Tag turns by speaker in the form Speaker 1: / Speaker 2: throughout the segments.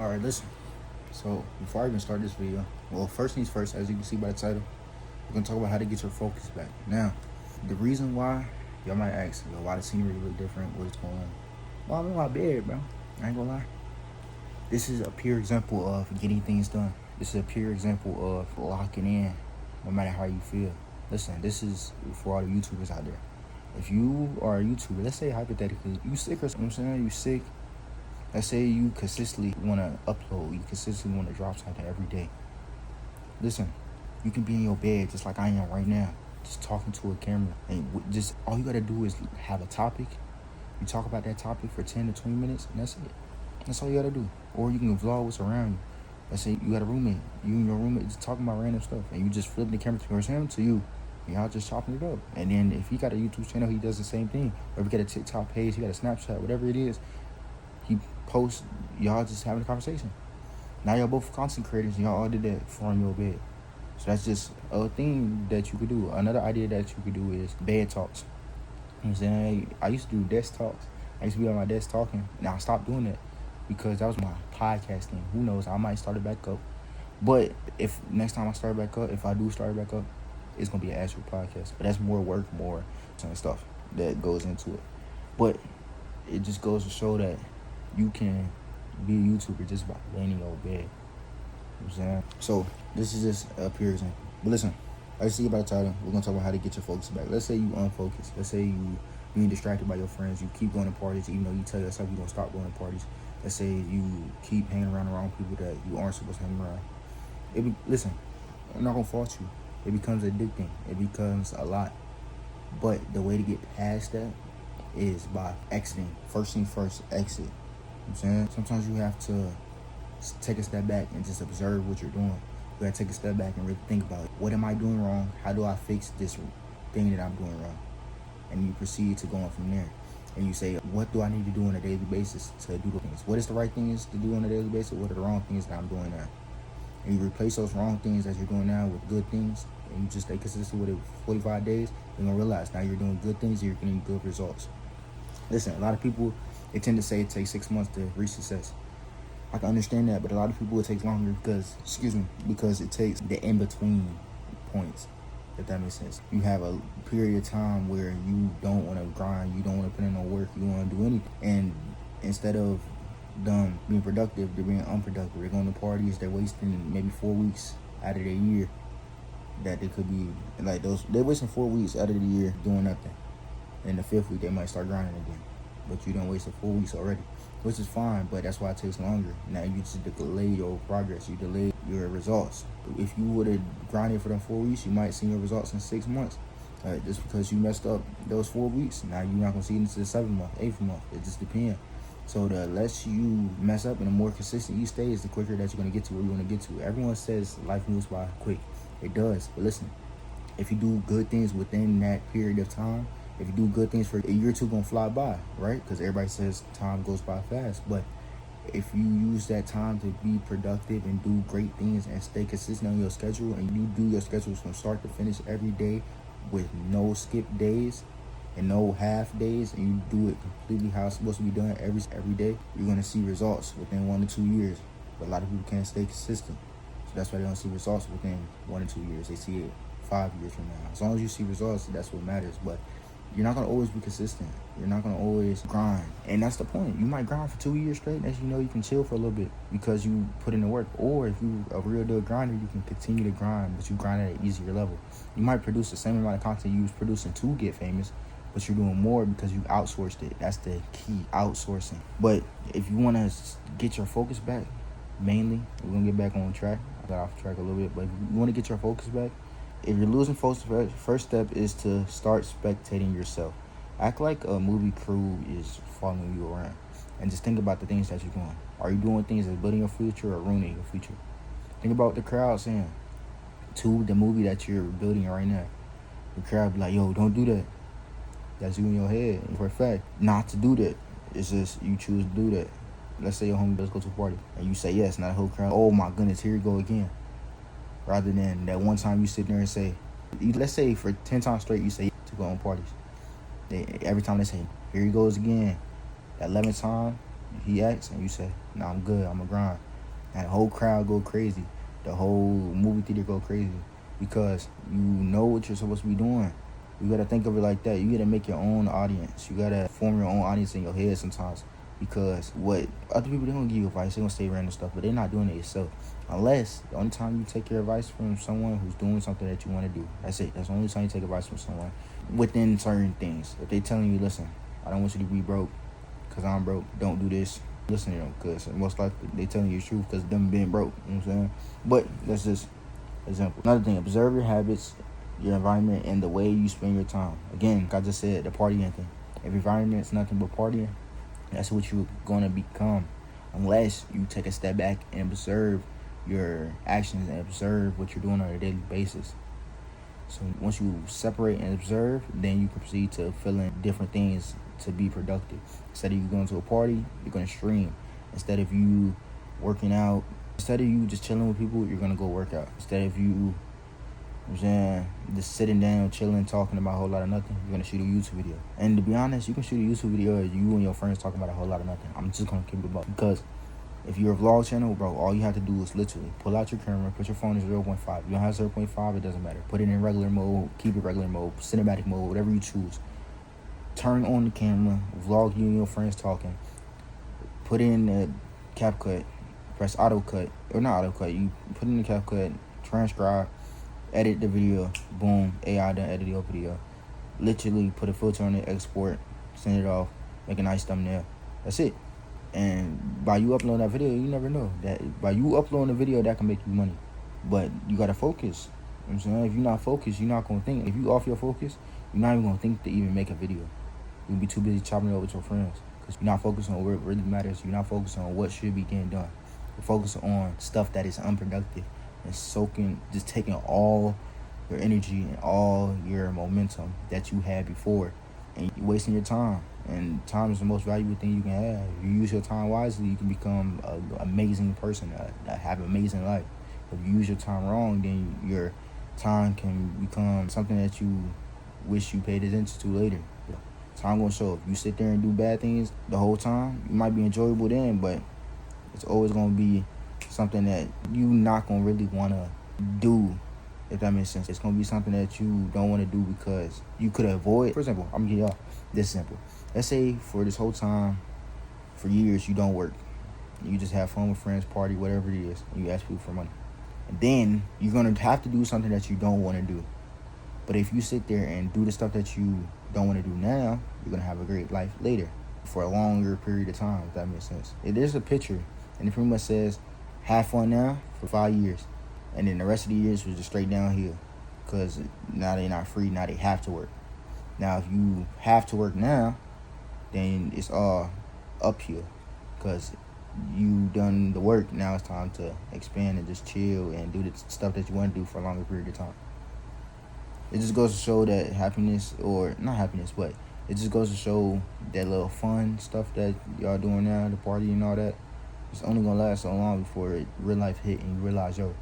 Speaker 1: Alright, listen. So, before I even start this video, well, first things first, as you can see by the title, we're going to talk about how to get your focus back. Now, the reason why, y'all might ask, why the scenery look different, what's going on? Well, I'm in my bed, bro. I ain't gonna lie. This is a pure example of getting things done. This is a pure example of locking in, no matter how you feel. Listen, this is for all the YouTubers out there. If you are a YouTuber, let's say hypothetically, you sick or something, you know what I'm saying? You sick. Let's say you consistently want to upload, you consistently want to drop something every day. Listen, you can be in your bed just like I am right now, just talking to a camera. And just all you got to do is have a topic. You talk about that topic for 10 to 20 minutes, and that's it. That's all you got to do. Or you can vlog what's around you. Let's say you got a roommate. You and your roommate just talking about random stuff, and you just flip the camera towards him to you. And y'all just chopping it up. And then if he got a YouTube channel, he does the same thing. Or if he got a TikTok page, he got a Snapchat, whatever it is, he posts, y'all just having a conversation. Now y'all both content creators and y'all all did that from your bed. So that's just a thing that you could do. Another idea that you could do is bed talks. You know what I'm saying? I used to do desk talks. I used to be on my desk talking. Now I stopped doing that because that was my podcasting. Who knows? I might start it back up. But if next time I start back up, if I do start it back up, it's going to be an actual podcast. But that's more work, more stuff that goes into it. But it just goes to show that you can be a YouTuber just by laying in your bed. You know what I'm saying? So this is just a pure example. But listen, like you see by the title, we're gonna talk about how to get your focus back. Let's say you unfocused. Let's say you being distracted by your friends. You keep going to parties even though you tell yourself you're gonna stop going to parties. Let's say you keep hanging around the wrong people that you aren't supposed to hang around. Listen, I'm not gonna fault you. It becomes addicting. It becomes a lot. But the way to get past that is by exiting. First thing first, exit. You know what I'm saying? Sometimes you have to take a step back and just observe what you're doing. You gotta take a step back and really think about it. What am I doing wrong? How do I fix this thing that I'm doing wrong? And you proceed to go on from there. And you say, what do I need to do on a daily basis to do the things? What is the right things to do on a daily basis? What are the wrong things that I'm doing now? And you replace those wrong things that you're doing now with good things, and you just stay consistent with it for 45 days, you're gonna realize now you're doing good things and you're getting good results. Listen, a lot of people, they tend to say it takes 6 months to reach success. I can understand that, but a lot of people it takes longer because it takes the in-between points, if that makes sense. You have a period of time where you don't want to grind, you don't want to put in no work, you want to do anything. And instead of them being productive, they're being unproductive. They're going to parties, they're wasting maybe 4 weeks out of their year that they could be, like they're wasting 4 weeks out of the year doing nothing. And the 5th week, they might start grinding again. But you done wasted 4 weeks already, which is fine, but that's why it takes longer. Now you just delay your progress, you delay your results. If you would have grinded for them 4 weeks, you might see your results in 6 months. Just because you messed up those 4 weeks, now you're not gonna see it into the 7th month, 8th month. It just depends. So the less you mess up and the more consistent you stay is the quicker that you're gonna get to where you wanna get to. Everyone says life moves by quick. It does, but listen, if you do good things within that period of time, if you do good things for a year or two, gonna fly by, right? Because everybody says time goes by fast. But if you use that time to be productive and do great things and stay consistent on your schedule, and you do your schedules from start to finish every day with no skip days and no half days, and you do it completely how it's supposed to be done every day, you're gonna see results within 1 to 2 years. But a lot of people can't stay consistent. So that's why they don't see results within 1 to 2 years. They see it 5 years from now. As long as you see results, that's what matters. But you're not going to always be consistent. You're not going to always grind. And that's the point. You might grind for 2 years straight. As you know, you can chill for a little bit because you put in the work. Or if you're a real deal grinder, you can continue to grind, but you grind at an easier level. You might produce the same amount of content you was producing to get famous, but you're doing more because you outsourced it. That's the key, outsourcing. But if you want to get your focus back, mainly, we're going to get back on track. I got off track a little bit, but if you want to get your focus back, if you're losing focus, first step is to start spectating yourself. Act like a movie crew is following you around. And just think about the things that you're doing. Are you doing things that's building your future or ruining your future? Think about what the crowd saying to the movie that you're building right now. The crowd be like, yo, don't do that. That's you in your head. And for a fact, not to do that. It's just you choose to do that. Let's say your homie does go to a party. And you say yes, not the whole crowd. Oh my goodness, here you go again. Rather than that one time you sit there and say, let's say for 10 times straight you say to go on parties. Every time they say, here he goes again. That 11th time he asks and you say, no, I'm good, I'm a grind. And the whole crowd go crazy. The whole movie theater go crazy because you know what you're supposed to be doing. You gotta think of it like that. You gotta make your own audience. You gotta form your own audience in your head sometimes. Because what other people, they don't give you advice, they gonna say random stuff, but they're not doing it yourself. Unless the only time you take your advice from someone who's doing something that you want to do. That's it. That's the only time you take advice from someone within certain things. If they telling you, listen, I don't want you to be broke because I'm broke. Don't do this. Listen to them because most likely they telling you the truth because them being broke. You know what I'm saying? But that's just example. Another thing, observe your habits, your environment, and the way you spend your time. Again, like I just said, the partying thing. If environment's nothing but partying, that's what you're going to become. Unless you take a step back and observe your actions and observe what you're doing on a daily basis. So once you separate and observe, then you can proceed to fill in different things to be productive. Instead of you going to a party, you're going to stream. Instead of you working out, instead of you just chilling with people, you're going to go work out. Instead of you, I'm saying, just sitting down, chilling, talking about a whole lot of nothing, you're going to shoot a YouTube video. And to be honest, you can shoot a YouTube video of you and your friends talking about a whole lot of nothing. I'm just going to keep it up. Because if you're a vlog channel, bro, all you have to do is literally pull out your camera, put your phone in 0.5. You don't have 0.5, it doesn't matter. Put it in regular mode, keep it regular mode, cinematic mode, whatever you choose. Turn on the camera, vlog you and your friends talking. Put in the CapCut, press auto cut, or not auto cut, you put in the CapCut, transcribe, edit the video, boom, AI done edit your video. Literally put a filter on it, export, send it off, make a nice thumbnail. That's it. And by you uploading that video, you never know that by you uploading a video, that can make you money. But you gotta focus. You know what I'm saying? If you're not focused, you're not gonna think. If you off your focus, you're not even gonna think to even make a video. You'll be too busy chopping it up with your friends because you're not focused on what really matters. You're not focused on what should be getting done. You're focused on stuff that is unproductive and just taking all your energy and all your momentum that you had before, and you're wasting your time. And time is the most valuable thing you can have. If you use your time wisely, you can become an amazing person, have an amazing life. If you use your time wrong, then your time can become something that you wish you paid attention to later. Time gonna show. If you sit there and do bad things the whole time, you might be enjoyable then, but it's always gonna be something that you not gonna really wanna do, if that makes sense. It's gonna be something that you don't wanna do because you could avoid. For example, I'm gonna give y'all this simple. Let's say for this whole time, for years, you don't work. You just have fun with friends, party, whatever it is, and you ask people for money. And then you're gonna have to do something that you don't wanna do. But if you sit there and do the stuff that you don't want to do now, you're going to have a great life later for a longer period of time, if that makes sense. There's a picture, and it pretty much says, have fun now for 5 years. And then the rest of the years was just straight downhill because now they're not free, now they have to work. Now, if you have to work now, then it's all uphill because you done the work. Now it's time to expand and just chill and do the stuff that you want to do for a longer period of time. It just goes to show that happiness, or not happiness, but it just goes to show that little fun stuff that y'all doing now, the party and all that, it's only gonna last so long before real life hit and you realize, yo,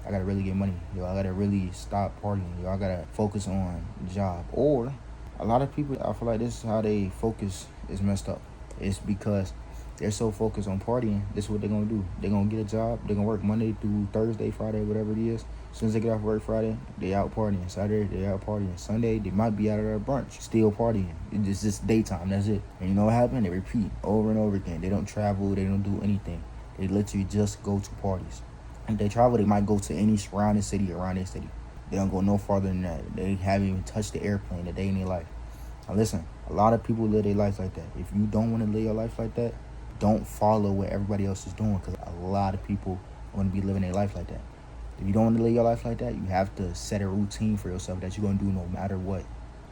Speaker 1: I gotta really get money. Yo, I gotta really stop partying. Yo, I gotta focus on the job. Or a lot of people, I feel like this is how they focus is messed up. It's because they're so focused on partying. This is what they're gonna do. They're gonna get a job. They're gonna work Monday through Thursday, Friday, whatever it is. As soon as they get off work Friday, they out partying. Saturday, they out partying. Sunday, they might be out of their brunch, still partying. It's just daytime, that's it. And you know what happened? They repeat over and over again. They don't travel, they don't do anything. They literally just go to parties. If they travel, they might go to any surrounding city around their city. They don't go no farther than that. They haven't even touched the airplane a day in their life. Now listen, a lot of people live their life like that. If you don't want to live your life like that, don't follow what everybody else is doing, because a lot of people want to be living their life like that. If you don't want to live your life like that, you have to set a routine for yourself that you're going to do no matter what.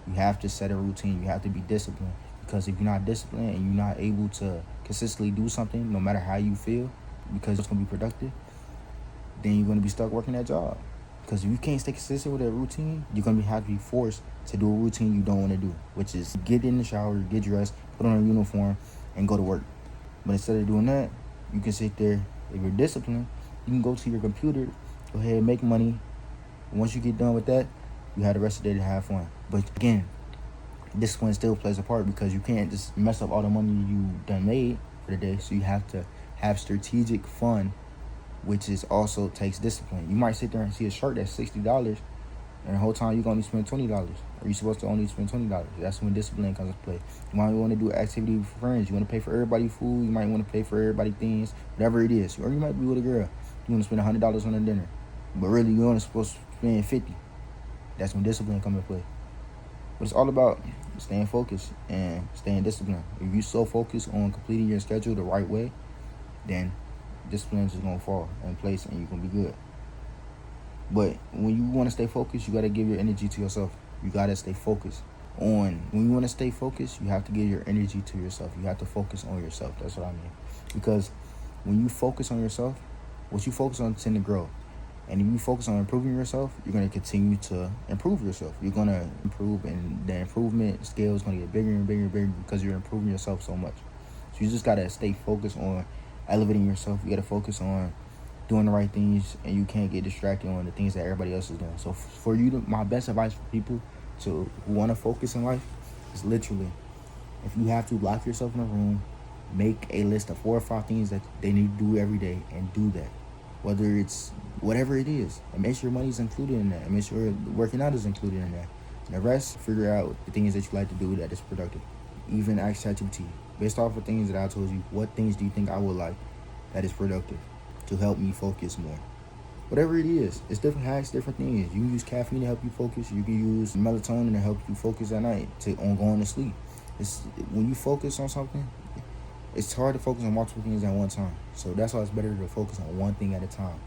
Speaker 1: You have to set a routine. You have to be disciplined. Because if you're not disciplined and you're not able to consistently do something, no matter how you feel, because it's going to be productive, then you're going to be stuck working that job. Because if you can't stay consistent with that routine, you're going to have to be forced to do a routine you don't want to do, which is get in the shower, get dressed, put on a uniform, and go to work. But instead of doing that, you can sit there. If you're disciplined, you can go to your computer, go ahead and make money. Once you get done with that, you have the rest of the day to have fun. But again, discipline still plays a part because you can't just mess up all the money you done made for the day. So you have to have strategic fun which is also takes discipline. You might sit there and see a shirt that's $60, and the whole time you're going to spend $20. Or you're supposed to only spend $20. That's when discipline comes into play. You might want to do an activity with friends. You want to pay for everybody food. You might want to pay for everybody things, whatever it is. Or you might be with a girl. You want to spend $100 on a dinner, but really you're only supposed to spend $50. That's when discipline comes into play. But it's all about staying focused and staying disciplined. If you're so focused on completing your schedule the right way, then discipline is just going to fall in place and you're going to be good. But when you want to stay focused, you got to give your energy to yourself. You got to stay focused when you want to stay focused, you have to give your energy to yourself. You have to focus on yourself. That's what I mean. Because when you focus on yourself, what you focus on tend to grow. And if you focus on improving yourself, you're going to continue to improve yourself. You're going to improve, and the improvement scale is going to get bigger and bigger and bigger because you're improving yourself so much. So you just got to stay focused on elevating yourself. You got to focus on doing the right things, and you can't get distracted on the things that everybody else is doing. So for you, my best advice for people who want to focus in life is literally, if you have to lock yourself in a room, make a list of 4 or 5 things that they need to do every day and do that. Whether it's whatever it is, and make sure money's included in that, and make sure working out is included in that. And the rest, figure out the things that you like to do that is productive. Even ask ChatGPT, based off of things that I told you, what things do you think I would like that is productive to help me focus more? Whatever it is, it's different hacks, different things. You can use caffeine to help you focus. You can use melatonin to help you focus at night on going to sleep. When you focus on something, it's hard to focus on multiple things at one time. So that's why it's better to focus on one thing at a time.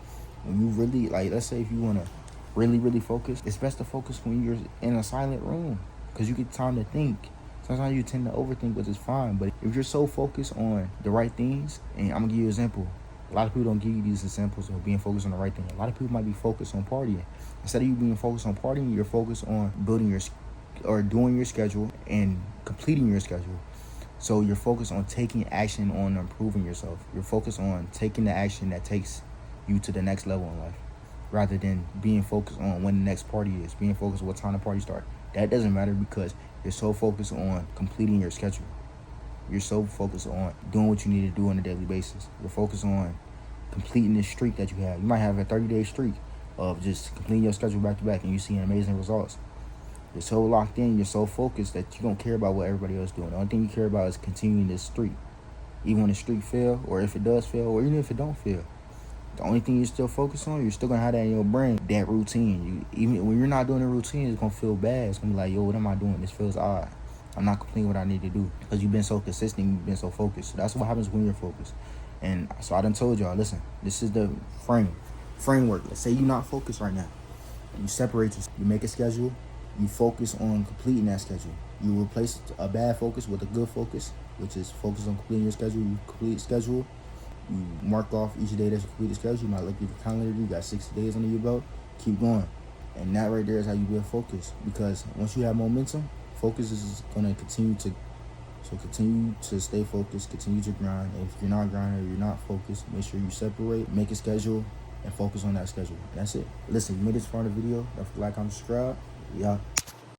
Speaker 1: When you really, let's say if you want to really, really focus, it's best to focus when you're in a silent room because you get time to think. Sometimes you tend to overthink, which is fine. But if you're so focused on the right things, and I'm going to give you an example. A lot of people don't give you these examples of being focused on the right thing. A lot of people might be focused on partying. Instead of you being focused on partying, you're focused on doing your schedule and completing your schedule. So you're focused on taking action on improving yourself. You're focused on taking the action that takes you to the next level in life, rather than being focused on when the next party is, being focused on what time the party starts. That doesn't matter because you're so focused on completing your schedule. You're so focused on doing what you need to do on a daily basis. You're focused on completing this streak that you have. You might have a 30-day streak of just completing your schedule back to back, and you see amazing results. You're so locked in, you're so focused that you don't care about what everybody else is doing. The only thing you care about is continuing this streak. Even when the streak fail, or if it does fail, or even if it don't fail. The only thing you still focus on, you're still going to have that in your brain, that routine. Even when you're not doing the routine, it's going to feel bad. It's going to be like, yo, what am I doing? This feels odd. I'm not completing what I need to do. Because you've been so consistent, you've been so focused. So that's what happens when you're focused. And so I done told y'all, listen, this is the framework. Let's say you're not focused right now. You separate yourself. You make a schedule. You focus on completing that schedule. You replace a bad focus with a good focus, which is focus on completing your schedule. You complete the schedule. You mark off each day that's completed schedule. You might look at your calendar. You got 60 days under your belt. Keep going. And that right there is how you build focus. Because once you have momentum, focus is going to continue to... So continue to stay focused. Continue to grind. And if you're not grinding or you're not focused, make sure you separate, make a schedule, and focus on that schedule. That's it. Listen, you made this far in the video. Don't forget to like, comment, subscribe. Yeah.